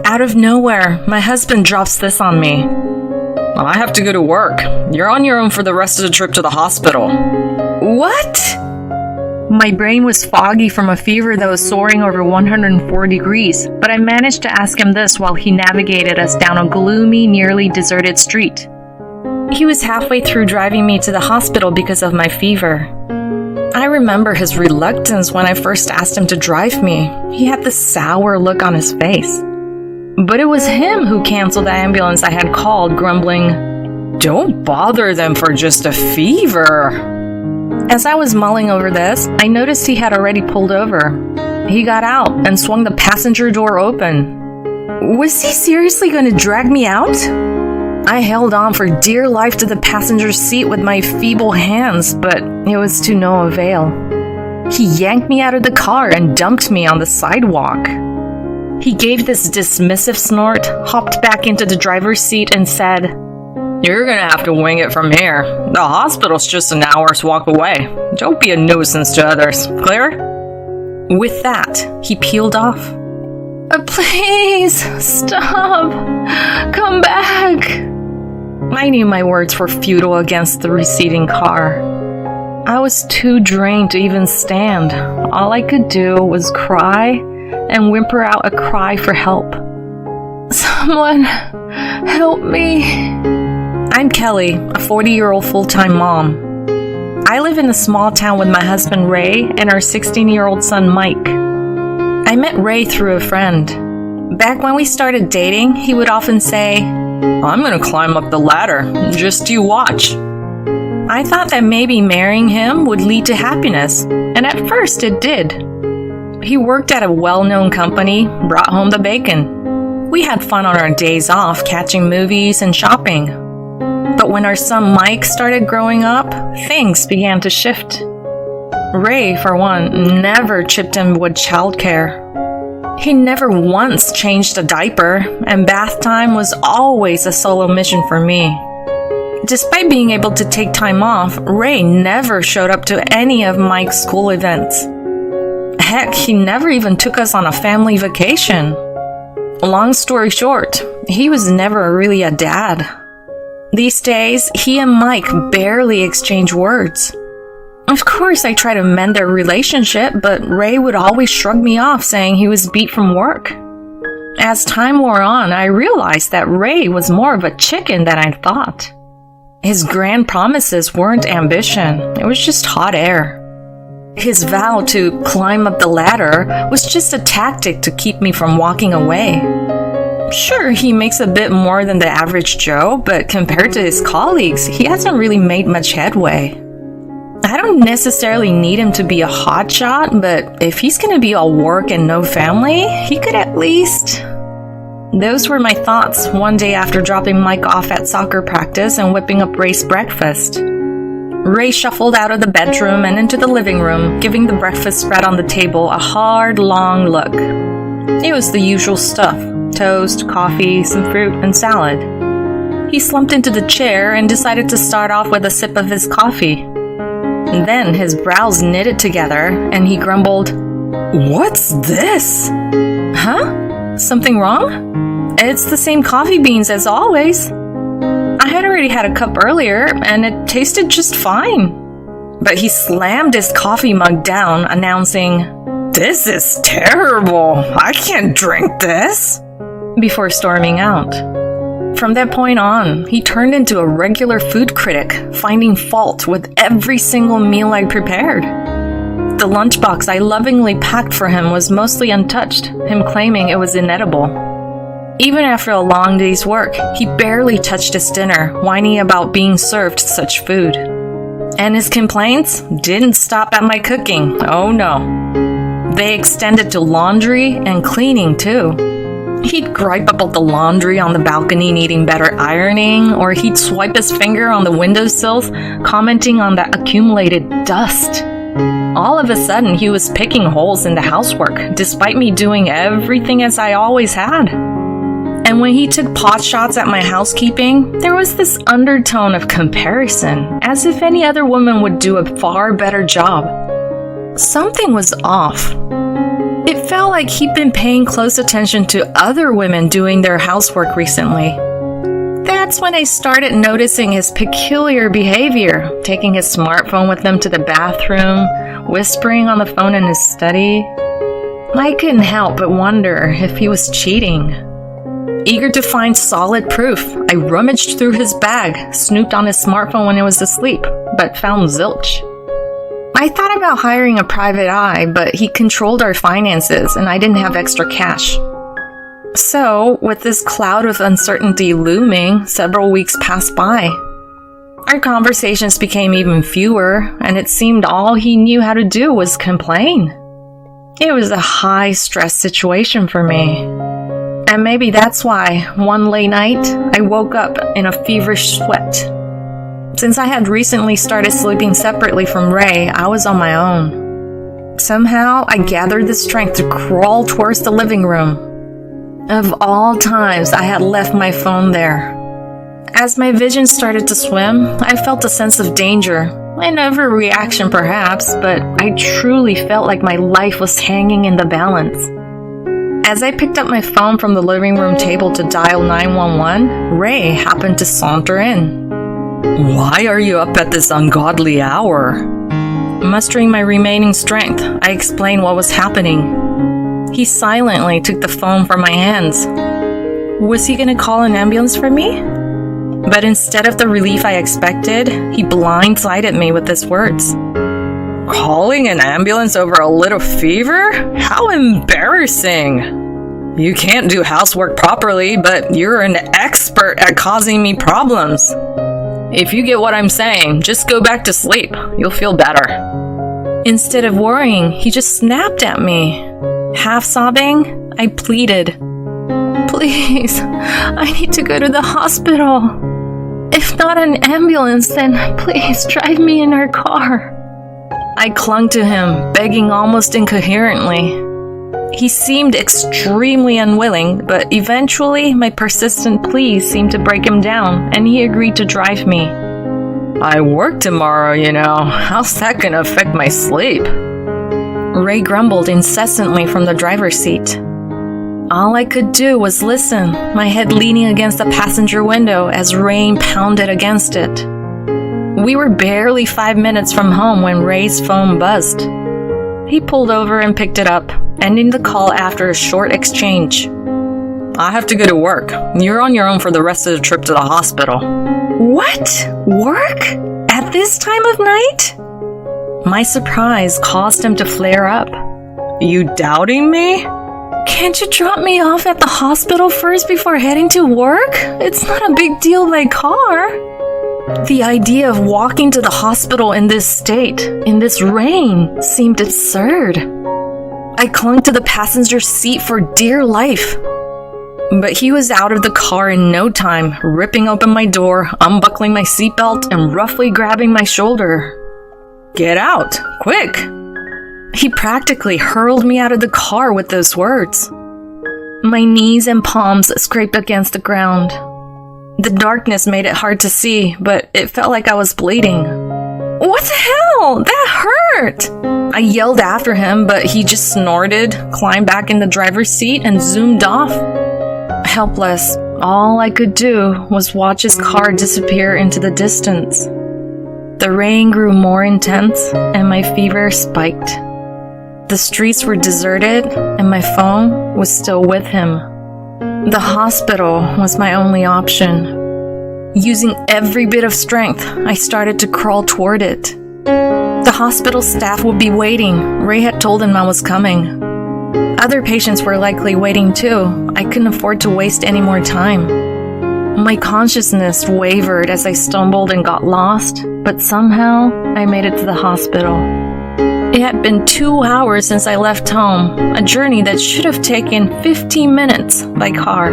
Out of nowhere, my husband drops this on me. I have to go to work. You're on your own for the rest of the trip to the hospital. What? My brain was foggy from a fever that was soaring over 104 degrees, but I managed to ask him this while he navigated us down a gloomy, nearly deserted street. He was halfway through driving me to the hospital because of my fever. I remember his reluctance when I first asked him to drive me. He had this sour look on his face. But it was him who canceled the ambulance I had called, grumbling, "Don't bother them for just a fever." As I was mulling over this, I noticed he had already pulled over. He got out and swung the passenger door open. Was he seriously going to drag me out? I held on for dear life to the passenger seat with my feeble hands, but it was to no avail. He yanked me out of the car and dumped me on the sidewalk. He gave this dismissive snort, hopped back into the driver's seat, and said, "You're gonna have to wing it from here. The hospital's just an hour's walk away. Don't be a nuisance to others. Clear?" With that, he peeled off. "Please, stop. Come back." I knew my words were futile against the receding car. I was too drained to even stand. All I could do was cry and whimper out a cry for help. "Someone help me." I'm Kelly, a 40-year-old full-time mom. I live in a small town with my husband Ray and our 16-year-old son Mike. I met Ray through a friend. Back when we started dating, he would often say, "I'm gonna climb up the ladder, just you watch." I thought that maybe marrying him would lead to happiness, and at first it did. He worked at a well-known company, brought home the bacon. We had fun on our days off, catching movies and shopping. But when our son Mike started growing up, things began to shift. Ray, for one, never chipped in with childcare. He never once changed a diaper, and bath time was always a solo mission for me. Despite being able to take time off, Ray never showed up to any of Mike's school events. Heck, he never even took us on a family vacation. Long story short, he was never really a dad. These days, he and Mike barely exchange words. Of course, I try to mend their relationship, but Ray would always shrug me off, saying he was beat from work. As time wore on, I realized that Ray was more of a chicken than I thought. His grand promises weren't ambition, it was just hot air. His vow to climb up the ladder was just a tactic to keep me from walking away. Sure, he makes a bit more than the average Joe, but compared to his colleagues, he hasn't really made much headway. I don't necessarily need him to be a hotshot, but if he's gonna be all work and no family, he could at least... Those were my thoughts one day after dropping Mike off at soccer practice and whipping up Ray's breakfast. Ray shuffled out of the bedroom and into the living room, giving the breakfast spread on the table a hard, long look. It was the usual stuff: toast, coffee, some fruit, and salad. He slumped into the chair and decided to start off with a sip of his coffee. Then his brows knitted together, and he grumbled, "What's this?" "Huh? Something wrong?" "It's the same coffee beans as always. I had already had a cup earlier, and it tasted just fine." But he slammed his coffee mug down, announcing, "This is terrible. I can't drink this," before storming out. From that point on, he turned into a regular food critic, finding fault with every single meal I prepared. The lunchbox I lovingly packed for him was mostly untouched, him claiming it was inedible. Even after a long day's work, he barely touched his dinner, whining about being served such food. And his complaints didn't stop at my cooking, oh no. They extended to laundry and cleaning too. He'd gripe about the laundry on the balcony needing better ironing, or he'd swipe his finger on the windowsills, commenting on the accumulated dust. All of a sudden, he was picking holes in the housework, despite me doing everything as I always had. And when he took pot shots at my housekeeping, there was this undertone of comparison, as if any other woman would do a far better job. Something was off. It felt like he'd been paying close attention to other women doing their housework recently. That's when I started noticing his peculiar behavior, taking his smartphone with him to the bathroom, whispering on the phone in his study. I couldn't help but wonder if he was cheating. Eager to find solid proof, I rummaged through his bag, snooped on his smartphone when he was asleep, but found zilch. I thought about hiring a private eye, but he controlled our finances and I didn't have extra cash. So, with this cloud of uncertainty looming, several weeks passed by. Our conversations became even fewer, and it seemed all he knew how to do was complain. It was a high-stress situation for me. And maybe that's why, one late night, I woke up in a feverish sweat. Since I had recently started sleeping separately from Ray, I was on my own. Somehow, I gathered the strength to crawl towards the living room. Of all times, I had left my phone there. As my vision started to swim, I felt a sense of danger. An overreaction perhaps, but I truly felt like my life was hanging in the balance. As I picked up my phone from the living room table to dial 911, Ray happened to saunter in. "Why are you up at this ungodly hour?" Mustering my remaining strength, I explained what was happening. He silently took the phone from my hands. Was he gonna call an ambulance for me? But instead of the relief I expected, he blindsided me with his words. "Calling an ambulance over a little fever? How embarrassing! You can't do housework properly, but you're an expert at causing me problems. If you get what I'm saying, just go back to sleep. You'll feel better." Instead of worrying, he just snapped at me. Half sobbing, I pleaded, "Please, I need to go to the hospital. If not an ambulance, then please drive me in our car." I clung to him, begging almost incoherently. He seemed extremely unwilling, but eventually my persistent pleas seemed to break him down, and he agreed to drive me. "I work tomorrow, you know. How's that gonna affect my sleep?" Ray grumbled incessantly from the driver's seat. All I could do was listen, my head leaning against the passenger window as rain pounded against it. We were barely 5 minutes from home when Ray's phone buzzed. He pulled over and picked it up, ending the call after a short exchange. "I have to go to work. You're on your own for the rest of the trip to the hospital." What? Work? At this time of night? My surprise caused him to flare up. "You doubting me?" "Can't you drop me off at the hospital first before heading to work? It's not a big deal by car." The idea of walking to the hospital in this state, in this rain, seemed absurd. I clung to the passenger seat for dear life. But he was out of the car in no time, ripping open my door, unbuckling my seatbelt, and roughly grabbing my shoulder. "Get out! Quick!" He practically hurled me out of the car with those words. My knees and palms scraped against the ground. The darkness made it hard to see, but it felt like I was bleeding. "What the hell? That hurt!" I yelled after him, but he just snorted, climbed back in the driver's seat, and zoomed off. Helpless, all I could do was watch his car disappear into the distance. The rain grew more intense, and my fever spiked. The streets were deserted, and my phone was still with him. The hospital was my only option. Using every bit of strength, I started to crawl toward it. The hospital staff would be waiting. Ray had told them I was coming. Other patients were likely waiting too. I couldn't afford to waste any more time. My consciousness wavered as I stumbled and got lost, but somehow I made it to the hospital. It had been 2 hours since I left home, a journey that should have taken 15 minutes by car.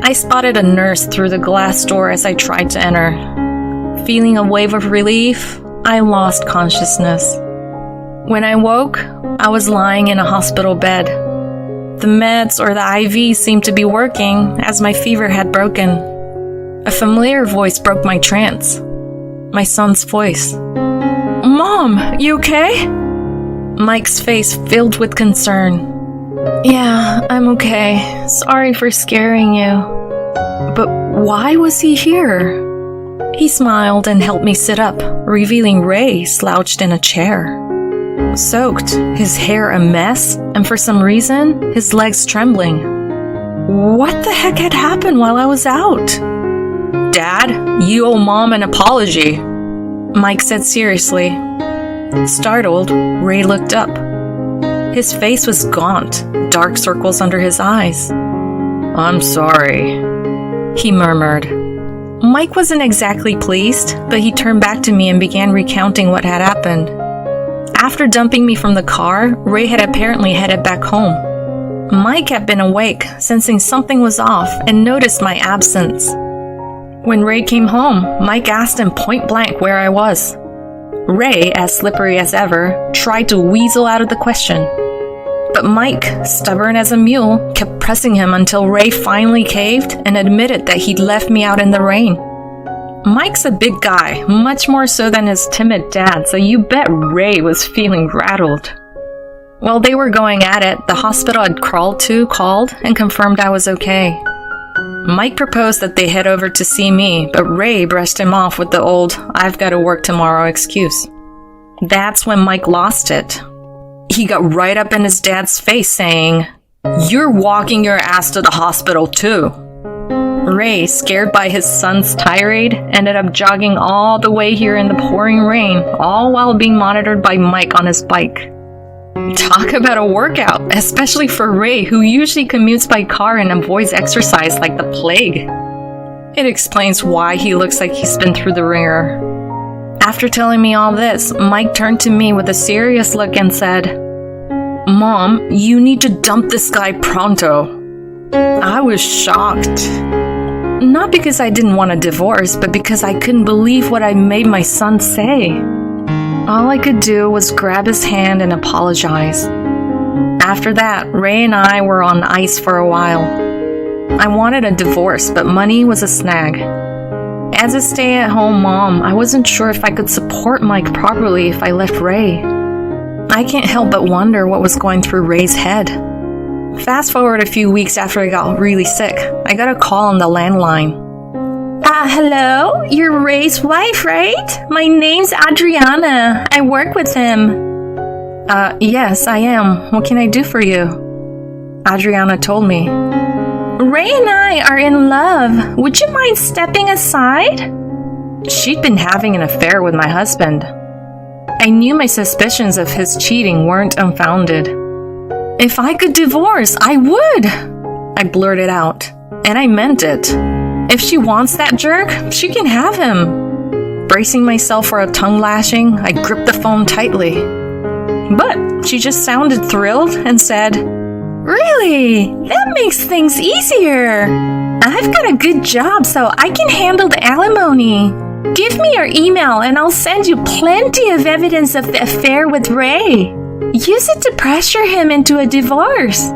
I spotted a nurse through the glass door as I tried to enter. Feeling a wave of relief, I lost consciousness. When I woke, I was lying in a hospital bed. The meds or the IV seemed to be working as my fever had broken. A familiar voice broke my trance. My son's voice. "Mom, you okay?" Mike's face filled with concern. Yeah, I'm okay. Sorry for scaring you. But why was he here? He smiled and helped me sit up, revealing Ray slouched in a chair. Soaked, his hair a mess, and for some reason, his legs trembling. What the heck had happened while I was out? Dad, you owe Mom an apology, Mike said seriously. Startled, Ray looked up. His face was gaunt, dark circles under his eyes. I'm sorry, he murmured. Mike wasn't exactly pleased, but he turned back to me and began recounting what had happened. After dumping me from the car, Ray had apparently headed back home. Mike had been awake, sensing something was off, and noticed my absence. When Ray came home, Mike asked him point blank where I was. Ray, as slippery as ever, tried to weasel out of the question. But Mike, stubborn as a mule, kept pressing him until Ray finally caved and admitted that he'd left me out in the rain. Mike's a big guy, much more so than his timid dad, so you bet Ray was feeling rattled. While they were going at it, the hospital I'd called and confirmed I was okay. Mike proposed that they head over to see me, but Ray brushed him off with the old, "I've got to work tomorrow" excuse. That's when Mike lost it. He got right up in his dad's face saying, "You're walking your ass to the hospital too." Ray, scared by his son's tirade, ended up jogging all the way here in the pouring rain, all while being monitored by Mike on his bike. Talk about a workout, especially for Ray, who usually commutes by car and avoids exercise like the plague. It explains why he looks like he's been through the ringer. After telling me all this, Mike turned to me with a serious look and said, "Mom, you need to dump this guy pronto." I was shocked. Not because I didn't want a divorce, but because I couldn't believe what I made my son say. All I could do was grab his hand and apologize. After that, Ray and I were on ice for a while. I wanted a divorce, but money was a snag. As a stay-at-home mom, I wasn't sure if I could support Mike properly if I left Ray. I can't help but wonder what was going through Ray's head. Fast forward a few weeks after I got really sick, I got a call on the landline. Hello? You're Ray's wife, right? My name's Adriana. I work with him. Yes, I am. What can I do for you? Adriana told me. Ray and I are in love. Would you mind stepping aside? She'd been having an affair with my husband. I knew my suspicions of his cheating weren't unfounded. If I could divorce, I would, I blurted out, and I meant it. If she wants that jerk, she can have him. Bracing myself for a tongue lashing, I gripped the phone tightly. But she just sounded thrilled and said, "Really? That makes things easier. I've got a good job, so I can handle the alimony. Give me your email and I'll send you plenty of evidence of the affair with Ray. Use it to pressure him into a divorce."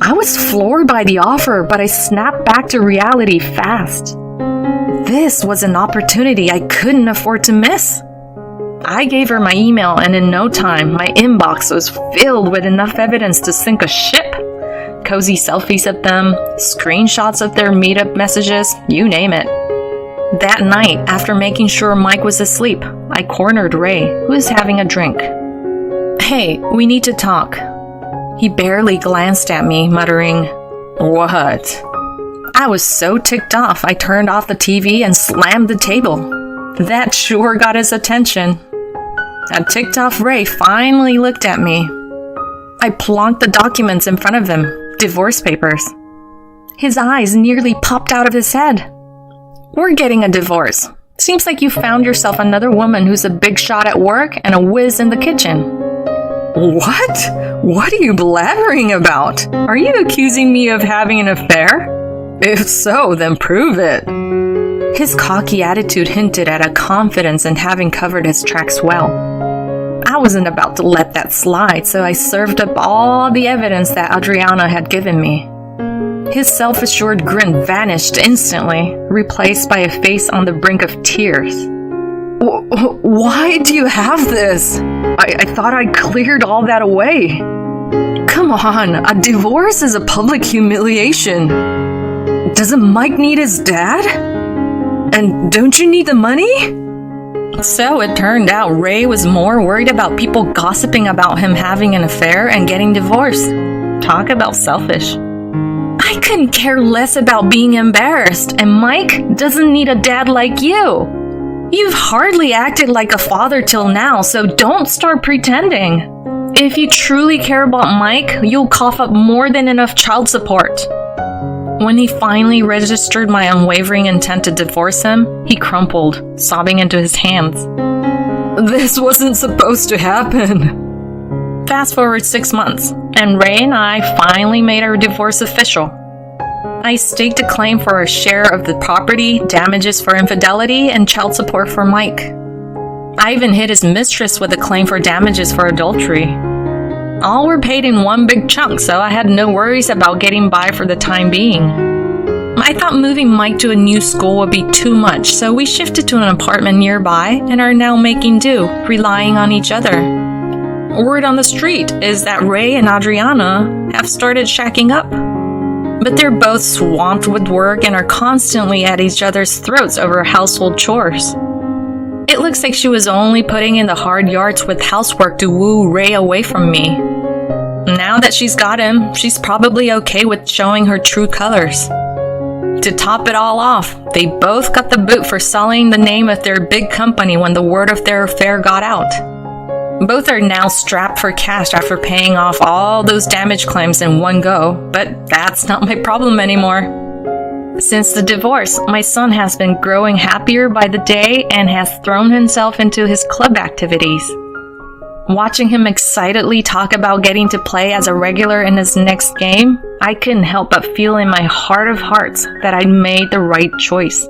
I was floored by the offer, but I snapped back to reality fast. This was an opportunity I couldn't afford to miss. I gave her my email, and in no time, my inbox was filled with enough evidence to sink a ship. Cozy selfies of them, screenshots of their meetup messages, you name it. That night, after making sure Mike was asleep, I cornered Ray, who was having a drink. "Hey, we need to talk." He barely glanced at me, muttering, "What?" I was so ticked off, I turned off the TV and slammed the table. That sure got his attention. A ticked off Ray finally looked at me. I plonked the documents in front of him, divorce papers. His eyes nearly popped out of his head. "We're getting a divorce. Seems like you found yourself another woman who's a big shot at work and a whiz in the kitchen." "What? What are you blabbering about? Are you accusing me of having an affair? If so, then prove it." His cocky attitude hinted at a confidence in having covered his tracks well. I wasn't about to let that slide, so I served up all the evidence that Adriana had given me. His self-assured grin vanished instantly, replaced by a face on the brink of tears. "Why do you have this? I thought I cleared all that away." Come on, a divorce is a public humiliation. Doesn't Mike need his dad? And don't you need the money? So it turned out Ray was more worried about people gossiping about him having an affair and getting divorced. Talk about selfish. I couldn't care less about being embarrassed, and Mike doesn't need a dad like you. You've hardly acted like a father till now, so don't start pretending. If you truly care about Mike, you'll cough up more than enough child support. When he finally registered my unwavering intent to divorce him, he crumpled, sobbing into his hands. This wasn't supposed to happen. Fast forward 6 months, and Ray and I finally made our divorce official. I staked a claim for a share of the property, damages for infidelity, and child support for Mike. I even hit his mistress with a claim for damages for adultery. All were paid in one big chunk, so I had no worries about getting by for the time being. I thought moving Mike to a new school would be too much, so we shifted to an apartment nearby and are now making do, relying on each other. Word on the street is that Ray and Adriana have started shacking up. But they're both swamped with work and are constantly at each other's throats over household chores. It looks like she was only putting in the hard yards with housework to woo Ray away from me. Now that she's got him, she's probably okay with showing her true colors. To top it all off, they both got the boot for sullying the name of their big company when the word of their affair got out. Both are now strapped for cash after paying off all those damage claims in one go, but that's not my problem anymore. Since the divorce, my son has been growing happier by the day and has thrown himself into his club activities. Watching him excitedly talk about getting to play as a regular in his next game, I couldn't help but feel in my heart of hearts that I'd made the right choice.